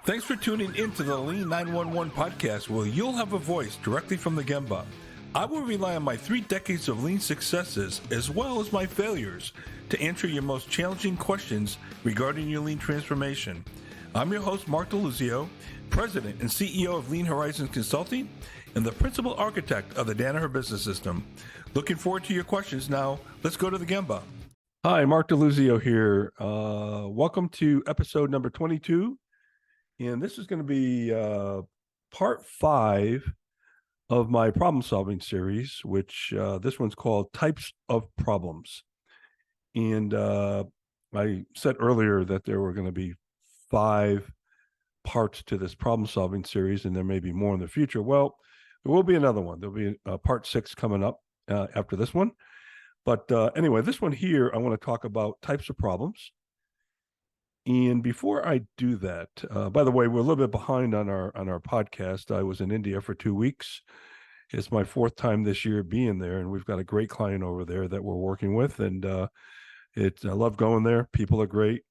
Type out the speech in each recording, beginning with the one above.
Thanks for tuning in to the Lean 911 podcast, where you'll have a voice directly from the Gemba. I will rely on my 3 decades of Lean successes as well as my failures to answer your most challenging questions regarding your Lean transformation. I'm your host, Mark DeLuzio, President and CEO of Lean Horizons Consulting and the Principal Architect of the Danaher Business System. Looking forward to your questions. Now, let's go to the Gemba. Hi, Mark DeLuzio here. Welcome to episode number 22. And this is going to be part 5 of my problem-solving series, which this one's called Types of Problems. And I said earlier that there were going to be 5 parts to this problem-solving series, and there may be more in the future. Well, there will be another one. There'll be part 6 coming up after this one. But anyway, this one here, I want to talk about types of problems. And before I do that, by the way, we're a little bit behind on our podcast. I was in India for 2 weeks. It's my 4th time this year being there, and we've got a great client over there that we're working with, and I love going there. People are great,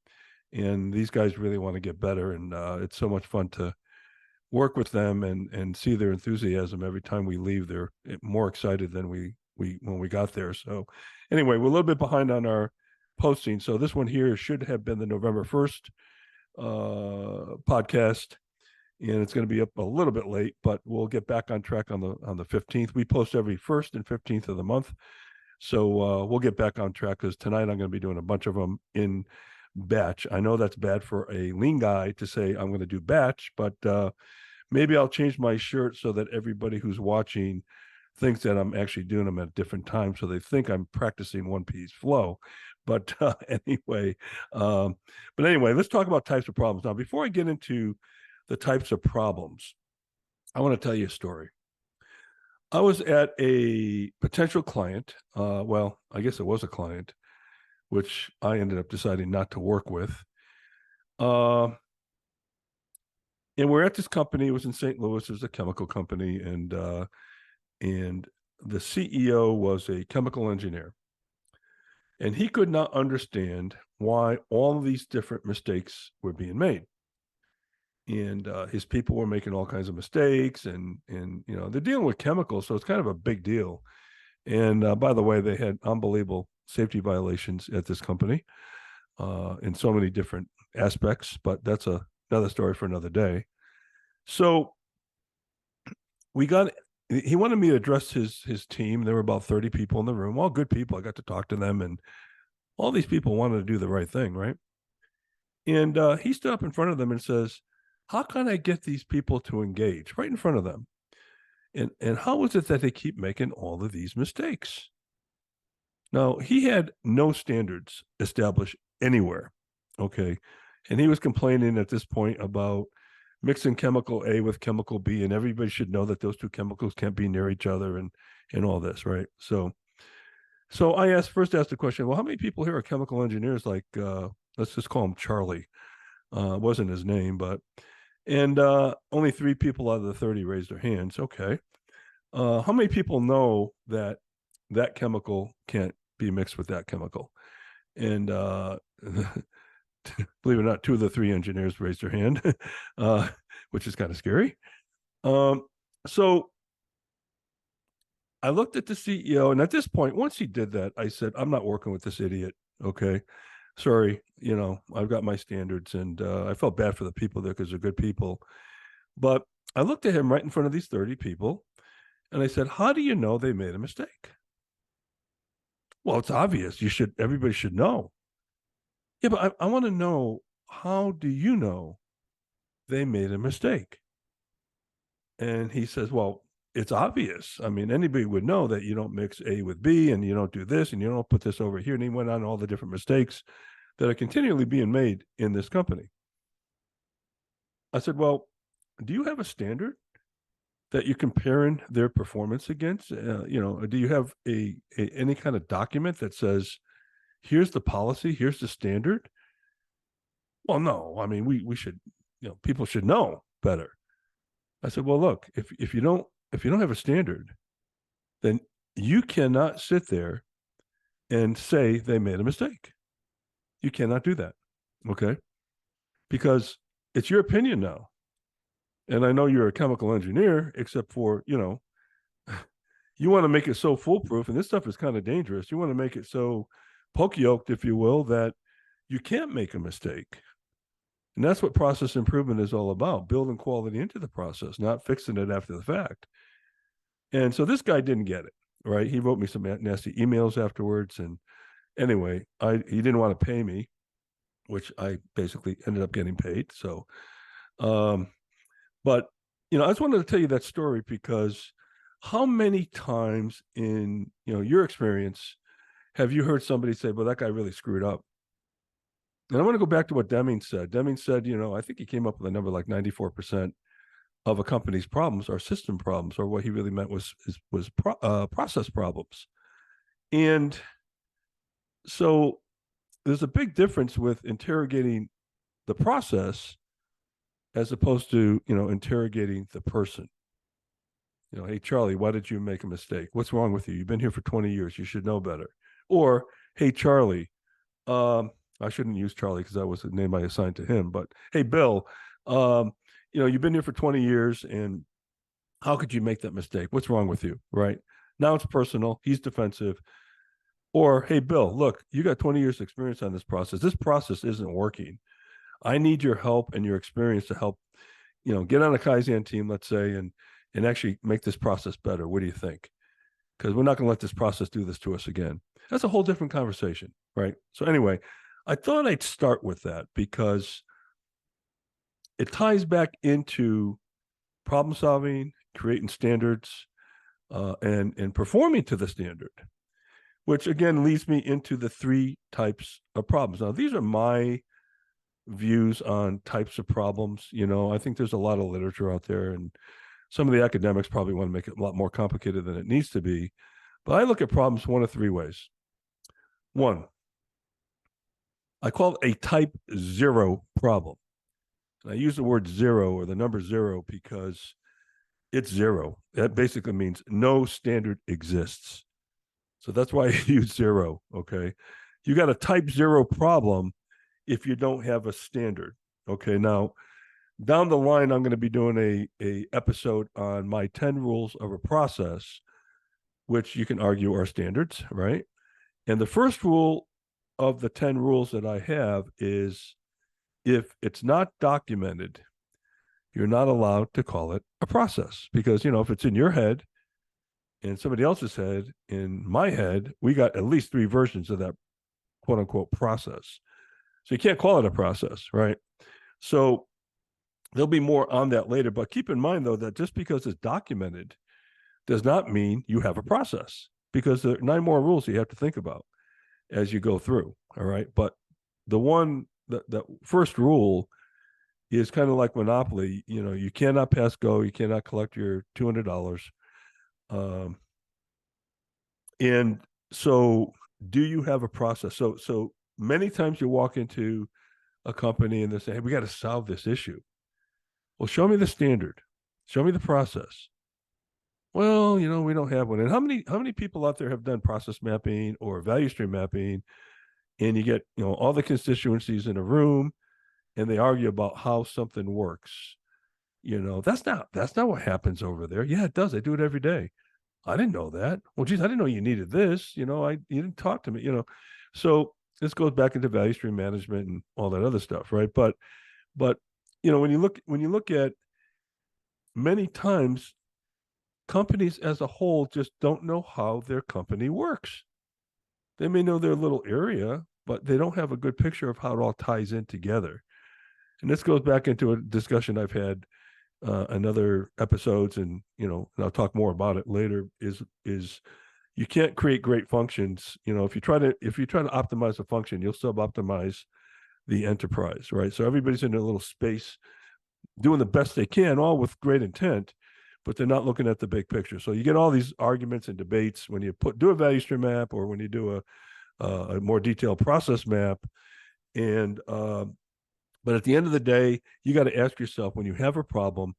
and these guys really want to get better, and it's so much fun to work with them and see their enthusiasm every time we leave. They're more excited than we when we got there. So anyway, we're a little bit behind on our posting. So this one here should have been the November 1st podcast, and it's going to be up a little bit late, but we'll get back on track on the 15th. We post every 1st and 15th of the month. So we'll get back on track, because tonight I'm going to be doing a bunch of them in batch. I know that's bad for a lean guy to say I'm going to do batch, but maybe I'll change my shirt so that everybody who's watching thinks that I'm actually doing them at different times, so they think I'm practicing one piece flow. But anyway, let's talk about types of problems. Now, before I get into the types of problems, I want to tell you a story. I was at a potential client. Well, I guess it was a client, which I ended up deciding not to work with. And we're at this company. It was in St. Louis. It was a chemical company, and the CEO was a chemical engineer. And he could not understand why all of these different mistakes were being made. And his people were making all kinds of mistakes, and they're dealing with chemicals, so it's kind of a big deal. And by the way, they had unbelievable safety violations at this company in so many different aspects, but that's another story for another day. So he wanted me to address his team. There were about 30 people in the room, all good people. I got to talk to them, and all these people wanted to do the right thing, right? And he stood up in front of them and says, how can I get these people to engage right in front of them? And how is it that they keep making all of these mistakes? Now, he had no standards established anywhere, okay? And he was complaining at this point about mixing chemical A with chemical B, and everybody should know that those 2 chemicals can't be near each other, and all this, right? So I first asked the question, well, how many people here are chemical engineers? Like, let's just call him Charlie. Wasn't his name, and only 3 people out of the 30 raised their hands. Okay. How many people know that chemical can't be mixed with that chemical? And believe it or not, 2 of the 3 engineers raised their hand, which is kind of scary. So I looked at the CEO, and at this point, once he did that, I said, I'm not working with this idiot. Okay. Sorry. I've got my standards, and I felt bad for the people there because they're good people. But I looked at him right in front of these 30 people, and I said, how do you know they made a mistake? Well, it's obvious. Everybody should know. Yeah, but I want to know, how do you know they made a mistake? And he says, well, it's obvious. I mean, anybody would know that you don't mix A with B, and you don't do this, and you don't put this over here. And he went on all the different mistakes that are continually being made in this company. I said, well, do you have a standard that you're comparing their performance against? Do you have any kind of document that says, here's the policy, here's the standard? Well, no. I mean, we should, people should know better. I said, well, look, if you don't have a standard, then you cannot sit there and say they made a mistake. You cannot do that. Okay. Because it's your opinion now. And I know you're a chemical engineer, except for, you want to make it so foolproof, and this stuff is kind of dangerous. You want to make it so poke-yoked, if you will, that you can't make a mistake. And that's what process improvement is all about, building quality into the process, not fixing it after the fact. And so this guy didn't get it, right? He wrote me some nasty emails afterwards. And anyway, he didn't want to pay me, which I basically ended up getting paid. So, um, but, I just wanted to tell you that story because how many times in, your experience have you heard somebody say, well, that guy really screwed up? And I want to go back to what Deming said. Deming said, I think he came up with a number like 94% of a company's problems are system problems, or what he really meant was process problems. And so there's a big difference with interrogating the process as opposed to, interrogating the person. Hey, Charlie, why did you make a mistake? What's wrong with you? You've been here for 20 years. You should know better. Or, hey, Charlie, um, I shouldn't use Charlie because that was the name I assigned to him. But hey, Bill, you've been here for 20 years, and how could you make that mistake? What's wrong with you? Right now, it's personal. He's defensive. Or hey, Bill, look, you got 20 years experience on this process. This process isn't working. I need your help and your experience to help, get on a Kaizen team, let's say, and actually make this process better. What do you think? Because we're not going to let this process do this to us again. That's a whole different conversation, right? So anyway, I thought I'd start with that because it ties back into problem solving, creating standards, and performing to the standard, which again leads me into the three types of problems. Now, these are my views on types of problems. I think there's a lot of literature out there, and some of the academics probably want to make it a lot more complicated than it needs to be. But I look at problems one of three ways. One, I call it a type 0 problem. And I use the word zero or the number zero because it's zero. That basically means no standard exists. So that's why I use zero. Okay. You got a type 0 problem if you don't have a standard. Okay. Now, down the line, I'm going to be doing a episode on my 10 rules of a process, which you can argue are standards, right? And the first rule of the 10 rules that I have is if it's not documented, you're not allowed to call it a process. Because, if it's in your head and somebody else's head, in my head, we got at least three versions of that quote unquote process. So you can't call it a process, right? So there'll be more on that later. But keep in mind, though, that just because it's documented does not mean you have a process, because there are 9 more rules you have to think about as you go through. All right. But the first rule is kind of like Monopoly. You cannot pass go. You cannot collect your $200. And so, do you have a process? So many times you walk into a company and they say, hey, we got to solve this issue. Well, show me the standard. Show me the process. Well, we don't have one. And how many people out there have done process mapping or value stream mapping, and you get, all the constituencies in a room and they argue about how something works. That's not what happens over there. Yeah, it does. They do it every day. I didn't know that. Well, geez, I didn't know you needed this. You didn't talk to me, So this goes back into value stream management and all that other stuff, right? But when you look at many times, companies as a whole just don't know how their company works. They may know their little area, but they don't have a good picture of how it all ties in together. And this goes back into a discussion I've had in other episodes, and and I'll talk more about it later. Is you can't create great functions. If you try to optimize a function, you'll sub-optimize the enterprise, right? So everybody's in their little space doing the best they can, all with great intent, but they're not looking at the big picture. So you get all these arguments and debates when you do a value stream map, or when you do a more detailed process map. And but at the end of the day, you got to ask yourself, when you have a problem,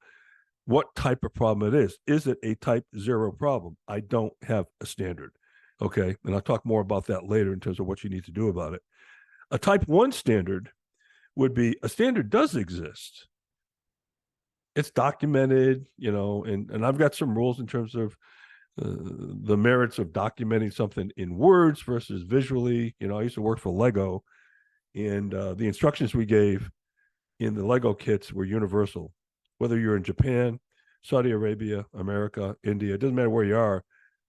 what type of problem it is. Is it a type 0 problem? I don't have a standard. Okay. And I'll talk more about that later in terms of what you need to do about it. A type 1 standard would be a standard does exist. It's documented, and I've got some rules in terms of the merits of documenting something in words versus visually. I used to work for Lego, and the instructions we gave in the Lego kits were universal. Whether you're in Japan, Saudi Arabia, America, India, it doesn't matter where you are,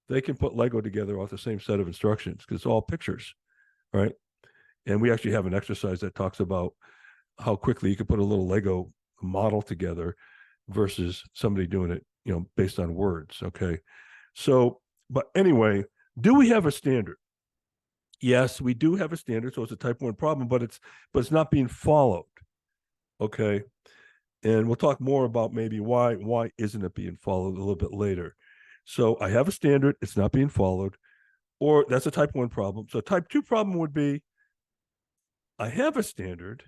they can put Lego together off the same set of instructions because it's all pictures, right? And we actually have an exercise that talks about how quickly you can put a little Lego model together versus somebody doing it, based on words. Okay. So, but anyway, do we have a standard? Yes, we do have a standard. So it's a type 1 problem, but it's not being followed. Okay. And we'll talk more about maybe why isn't it being followed a little bit later. So I have a standard, it's not being followed, or that's a type 1 problem. So type 2 problem would be I have a standard,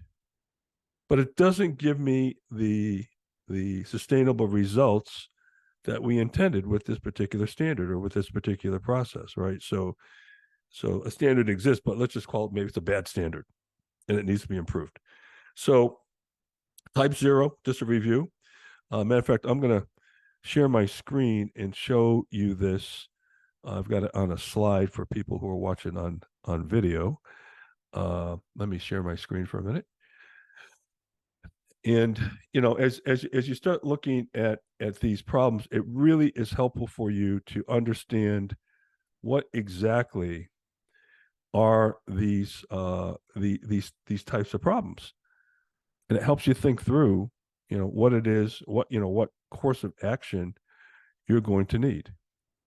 but it doesn't give me the sustainable results that we intended with this particular standard or with this particular process, right? So a standard exists, but let's just call it, maybe it's a bad standard and it needs to be improved. So type 0, just a review. Matter of fact, I'm going to share my screen and show you this. I've got it on a slide for people who are watching on video. Let me share my screen for a minute. And as you start looking at these problems, it really is helpful for you to understand what exactly are these types of problems, and it helps you think through what it is, what course of action you're going to need.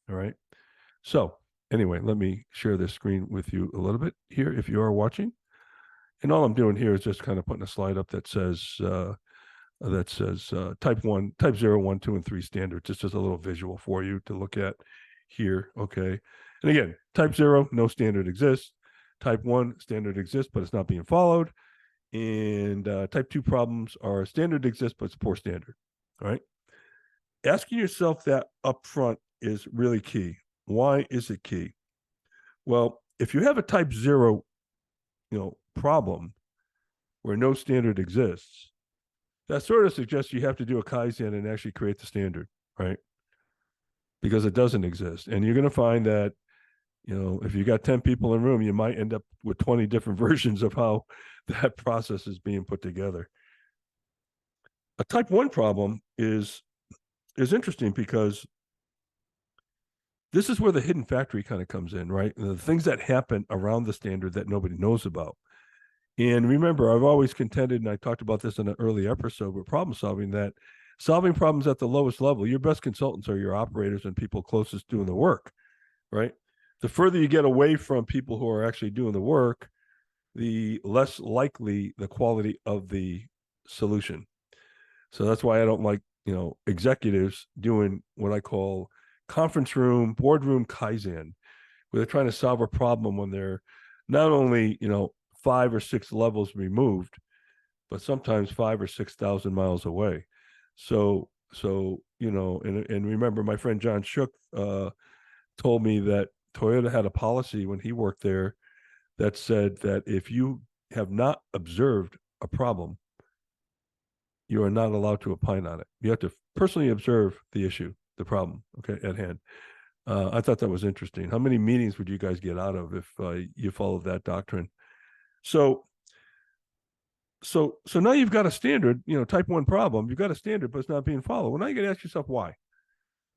All right. So anyway, let me share this screen with you a little bit here if you are watching. And all I'm doing here is just kind of putting a slide up that says type 1, type 0, 1, 2, and 3 standards. It's just a little visual for you to look at here. Okay. And again, type 0, no standard exists. Type 1, standard exists, but it's not being followed. And type 2 problems are standard exists, but it's poor standard. All right. Asking yourself that up front is really key. Why is it key? Well, if you have a type 0, problem where no standard exists, that sort of suggests you have to do a Kaizen and actually create the standard, right? Because it doesn't exist. And you're going to find that, if you got 10 people in a room, you might end up with 20 different versions of how that process is being put together. A type 1 problem is interesting because this is where the hidden factory kind of comes in, right? And the things that happen around the standard that nobody knows about. And remember, I've always contended, and I talked about this in an early episode with problem solving, that solving problems at the lowest level, your best consultants are your operators and people closest doing the work, right? The further you get away from people who are actually doing the work, the less likely the quality of the solution. So that's why I don't like, executives doing what I call conference room, boardroom Kaizen, where they're trying to solve a problem when they're not only, 5 or 6 levels removed, but sometimes 5 or 6,000 miles away. So and remember, my friend John Shook told me that Toyota had a policy when he worked there that said that if you have not observed a problem, you are not allowed to opine on it. You have to personally observe the issue, the problem, okay, at hand. I thought that was interesting. How many meetings would you guys get out of if you followed that doctrine? So now you've got a standard, type 1 problem. You've got a standard, but it's not being followed. Well, now you got to ask yourself why.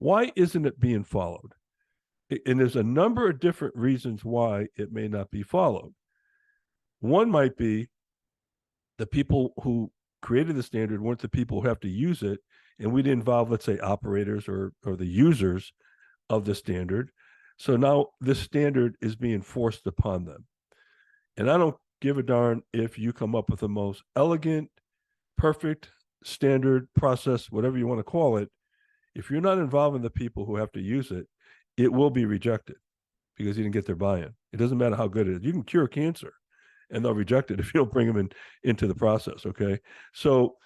Why isn't it being followed? And there's a number of different reasons why it may not be followed. One might be the people who created the standard weren't the people who have to use it, and we didn't involve, let's say, operators or the users of the standard. So now this standard is being forced upon them. And I don't give a darn if you come up with the most elegant, perfect standard process, whatever you want to call it. If you're not involving the people who have to use it, it will be rejected because you didn't get their buy-in. It doesn't matter how good it is. You can cure cancer and they'll reject it if you don't bring them into the process. Okay. So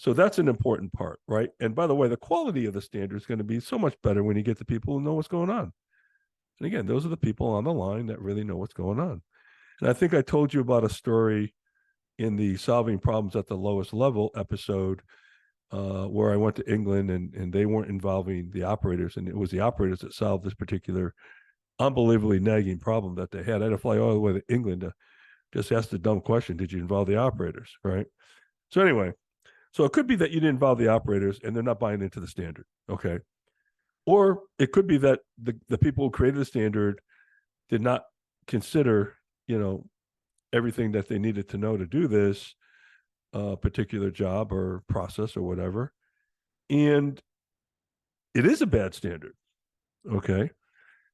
that's an important part, right? And by the way, the quality of the standard is going to be so much better when you get the people who know what's going on. And again, those are the people on the line that really know what's going on. And I think I told you about a story in the solving problems at the lowest level episode, where I went to England and they weren't involving the operators, and it was the operators that solved this particular unbelievably nagging problem that they had. I had to fly all the way to England to just ask the dumb question: did you involve the operators? Right. So anyway, so it could be that you didn't involve the operators and they're not buying into the standard. Okay. Or it could be that the people who created the standard did not consider, everything that they needed to know to do this particular job or process or whatever. And it is a bad standard. Okay.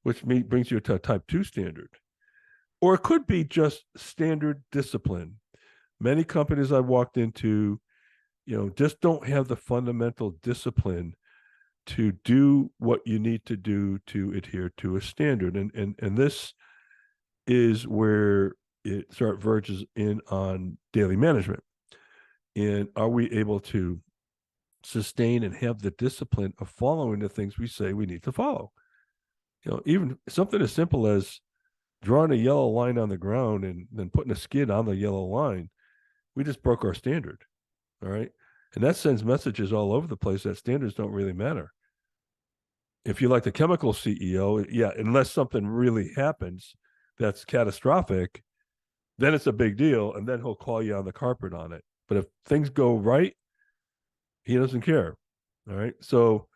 Which brings you to a type 2 standard. Or it could be just standard discipline. Many companies I've walked into, just don't have the fundamental discipline to do what you need to do to adhere to a standard. And this is where it sort of verges in on daily management. And are we able to sustain and have the discipline of following the things we say we need to follow? Even something as simple as drawing a yellow line on the ground and then putting a skid on the yellow line, we just broke our standard. All right. And that sends messages all over the place that standards don't really matter. If you're like the chemical CEO, yeah, unless something really happens that's catastrophic, then it's a big deal. And then he'll call you on the carpet on it. But if things go right, he doesn't care. All right. So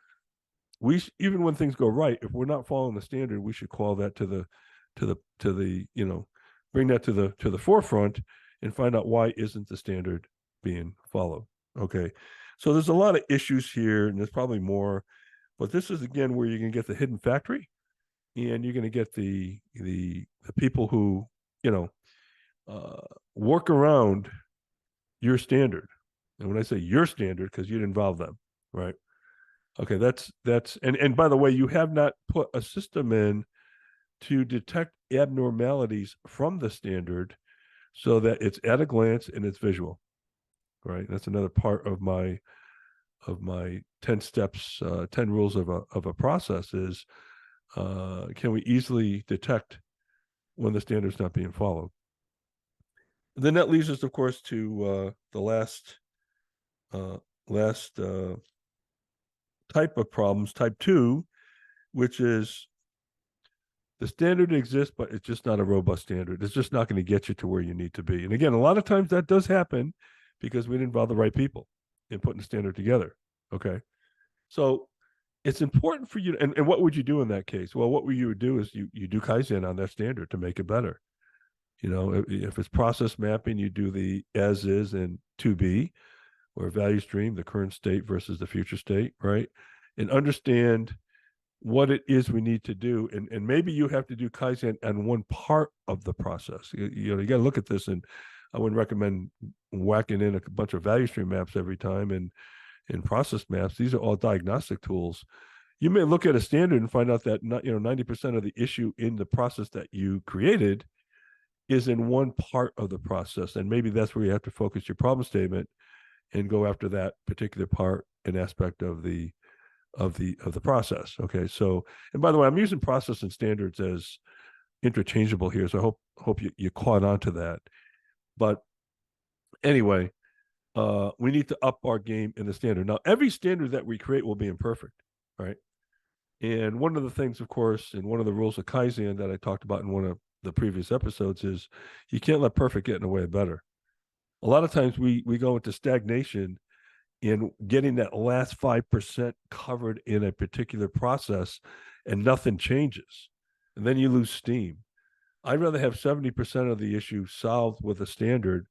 even when things go right, if we're not following the standard, we should call that to the bring that to the forefront and find out why isn't the standard being followed. Okay. So there's a lot of issues here, and there's probably more, but this is again where you're going to get the hidden factory, and you're going to get the people who work around your standard. And when I say your standard, because you'd involve them, right? Okay, that's and by the way, you have not put a system in to detect abnormalities from the standard so that it's at a glance and it's visual. Right. That's another part of my 10 steps, 10 rules of a process is can we easily detect when the standard's not being followed? And then that leads us, of course, to the last type of problems, type 2, which is the standard exists, but it's just not a robust standard. It's just not going to get you to where you need to be. And again, a lot of times that does happen because we didn't involve the right people in putting the standard together. Okay. So it's important for you. And what would you do in that case? Well, what you would do is you do Kaizen on that standard to make it better. If it's process mapping, you do the as is and to be, or value stream, the current state versus the future state, right? And understand what it is we need to do. And maybe you have to do Kaizen on one part of the process. You got to look at this, and I wouldn't recommend whacking in a bunch of value stream maps every time and process maps. These are all diagnostic tools. You may look at a standard and find out that 90% of the issue in the process that you created is in one part of the process. And maybe that's where you have to focus your problem statement and go after that particular part and aspect of the process. Okay. So, and by the way, I'm using process and standards as interchangeable here. So I hope you caught on to that. But anyway, we need to up our game in the standard. Now, every standard that we create will be imperfect, right? And one of the things, of course, and one of the rules of Kaizen that I talked about in one of the previous episodes is you can't let perfect get in the way of better. A lot of times we go into stagnation in getting that last 5% covered in a particular process and nothing changes. And then you lose steam. I'd rather have 70% of the issue solved with a standard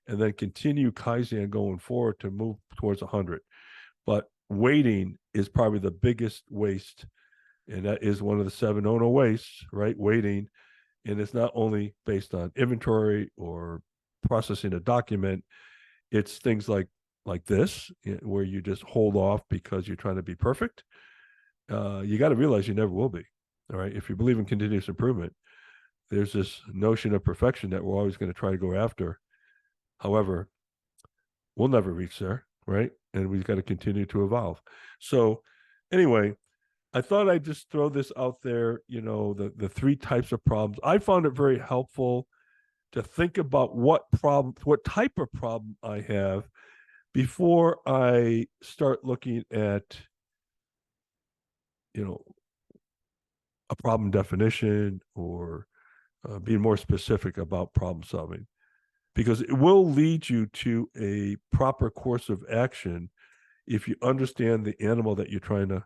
and then continue Kaizen going forward to move towards 100. But waiting is probably the biggest waste. And that is one of the 7 Ono wastes, right? Waiting. And it's not only based on inventory or processing a document, it's things like this, where you just hold off because you're trying to be perfect. You got to realize you never will be. All right. If you believe in continuous improvement, there's this notion of perfection that we're always going to try to go after. However, we'll never reach there. Right. And we've got to continue to evolve. So anyway, I thought I'd just throw this out there, the 3 types of problems. I found it very helpful to think about what type of problem I have before I start looking at, a problem definition or being more specific about problem solving, because it will lead you to a proper course of action if you understand the animal that you're trying to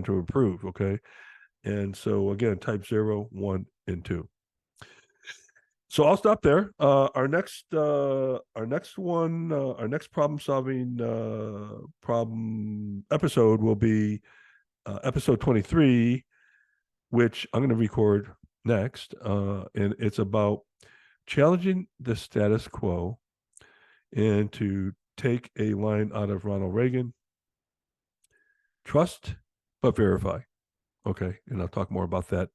improve. Okay, and so again, type 0, 1, and 2. So I'll stop there. Our next problem solving problem episode will be episode 23, which I'm going to record next, and it's about challenging the status quo, and to take a line out of Ronald Reagan: trust but verify. Okay, and I'll talk more about that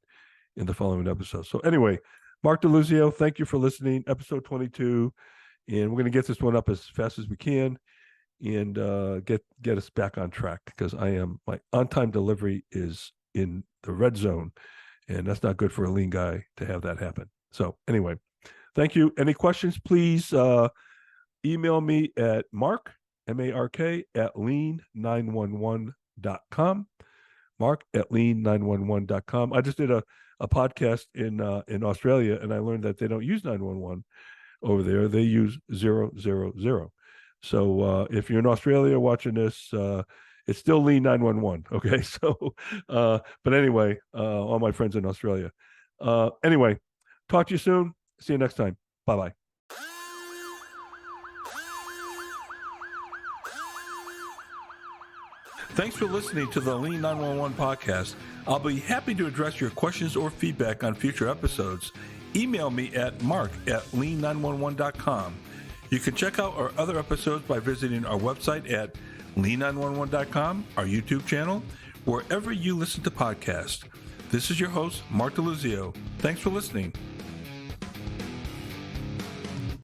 in the following episode. So anyway, Mark DeLuzio, thank you for listening. Episode 22, and we're going to get this one up as fast as we can, and get us back on track, because my on-time delivery is in the red zone, and that's not good for a lean guy to have that happen. So anyway, thank you. Any questions, please email me at Mark, M-A-R-K, at lean911.com. Mark at lean911.com. I just did a podcast in Australia, and I learned that they don't use 911 over there. They use 000. So if you're in Australia watching this, it's still Lean 911. Okay. So, but anyway, all my friends in Australia. Anyway, talk to you soon. See you next time. Bye-bye. Thanks for listening to the Lean 911 podcast. I'll be happy to address your questions or feedback on future episodes. Email me at mark@lean911.com. You can check out our other episodes by visiting our website at lean911.com, our YouTube channel, wherever you listen to podcasts. This is your host, Mark DeLuzio. Thanks for listening.